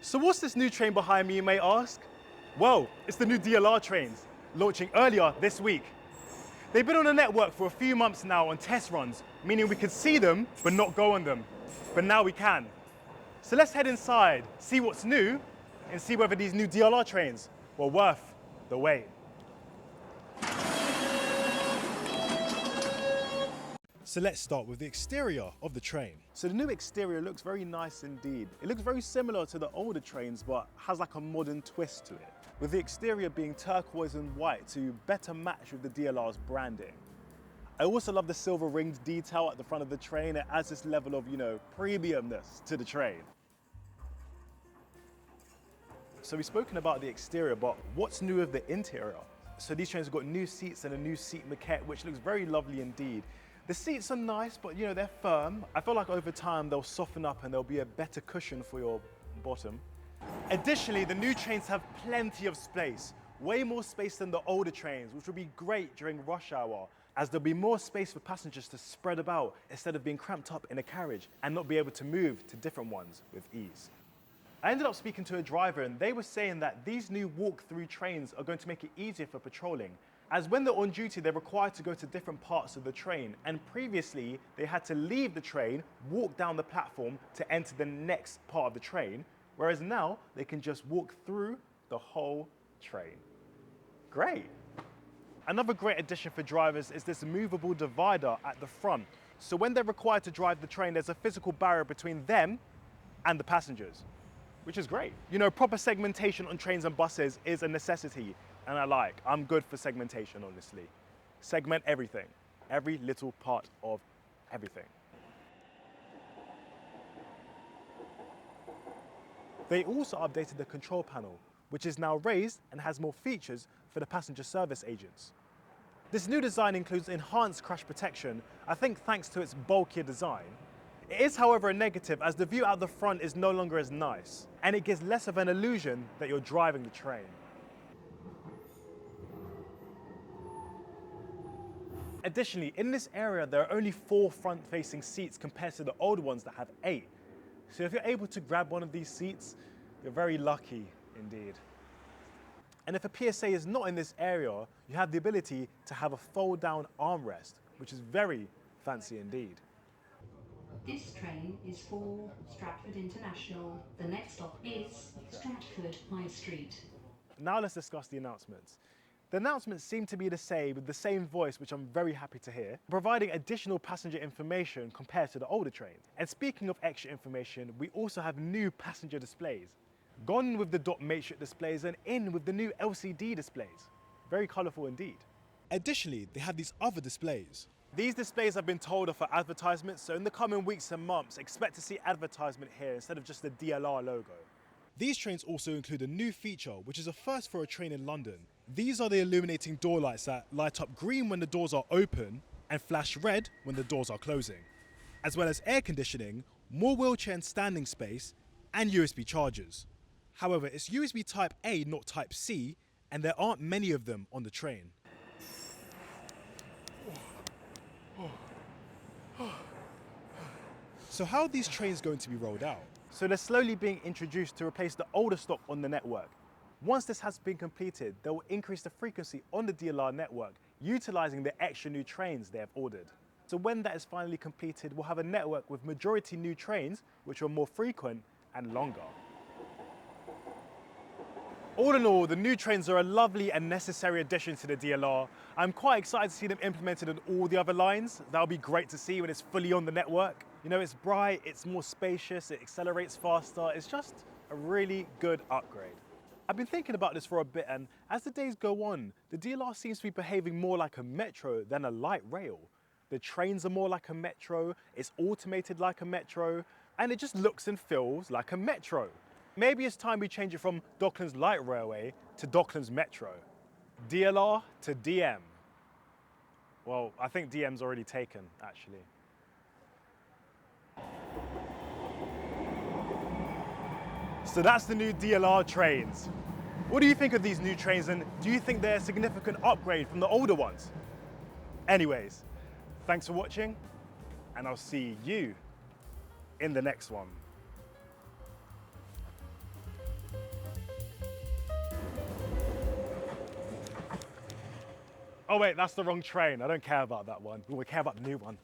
So what's this new train behind me, you may ask? Well, it's the new DLR trains, launching earlier this week. They've been on the network for a few months now on test runs, meaning we could see them but not go on them. But now we can. So let's head inside, see what's new, and see whether these new DLR trains were worth the wait. So let's start with the exterior of the train. So the new exterior looks very nice indeed. It looks very similar to the older trains, but has like a modern twist to it, with the exterior being turquoise and white to better match with the DLR's branding. I also love the silver ringed detail at the front of the train. It adds this level of, premiumness to the train. So we've spoken about the exterior, but what's new with the interior? So these trains have got new seats and a new seat maquette, which looks very lovely indeed. The seats are nice, but they're firm. I feel like over time they'll soften up and there'll be a better cushion for your bottom. Additionally, the new trains have plenty of space, way more space than the older trains, which will be great during rush hour, as there'll be more space for passengers to spread about instead of being cramped up in a carriage and not be able to move to different ones with ease. I ended up speaking to a driver and they were saying that these new walk-through trains are going to make it easier for patrolling, as when they're on duty, they're required to go to different parts of the train, and previously they had to leave the train, walk down the platform to enter the next part of the train, whereas now they can just walk through the whole train. Great. Another great addition for drivers is this movable divider at the front. So when they're required to drive the train, there's a physical barrier between them and the passengers, which is great. Proper segmentation on trains and buses is a necessity, and I'm good for segmentation, honestly. Segment everything, every little part of everything. They also updated the control panel, which is now raised and has more features for the passenger service agents. This new design includes enhanced crash protection, I think thanks to its bulkier design. It is, however, a negative, as the view out the front is no longer as nice, and it gives less of an illusion that you're driving the train. Additionally, in this area, there are only 4 front-facing seats compared to the older ones that have 8. So if you're able to grab one of these seats, you're very lucky indeed. And if a PSA is not in this area, you have the ability to have a fold-down armrest, which is very fancy indeed. This train is for Stratford International. The next stop is Stratford High Street. Now let's discuss the announcements. The announcements seem to be the same with the same voice, which I'm very happy to hear, providing additional passenger information compared to the older trains. And speaking of extra information, we also have new passenger displays. Gone with the dot matrix displays and in with the new LCD displays. Very colourful indeed. Additionally, they have these other displays. These displays have been told are for advertisements, so in the coming weeks and months, expect to see advertisement here instead of just the DLR logo. These trains also include a new feature, which is a first for a train in London. These are the illuminating door lights that light up green when the doors are open and flash red when the doors are closing, as well as air conditioning, more wheelchair and standing space, and USB chargers. However, it's USB Type A, not Type C, and there aren't many of them on the train. So how are these trains going to be rolled out? So they're slowly being introduced to replace the older stock on the network. Once this has been completed, they will increase the frequency on the DLR network, utilising the extra new trains they have ordered. So when that is finally completed, we'll have a network with majority new trains, which are more frequent and longer. All in all, the new trains are a lovely and necessary addition to the DLR. I'm quite excited to see them implemented on all the other lines. That'll be great to see when it's fully on the network. It's bright, it's more spacious, it accelerates faster. It's just a really good upgrade. I've been thinking about this for a bit, and as the days go on, the DLR seems to be behaving more like a metro than a light rail. The trains are more like a metro, it's automated like a metro, and it just looks and feels like a metro. Maybe it's time we change it from Docklands Light Railway to Docklands Metro. DLR to DM. Well, I think DM's already taken, actually. So that's the new DLR trains. What do you think of these new trains, and do you think they're a significant upgrade from the older ones? Anyways, thanks for watching, and I'll see you in the next one. Oh wait, that's the wrong train. I don't care about that one. We care about the new one.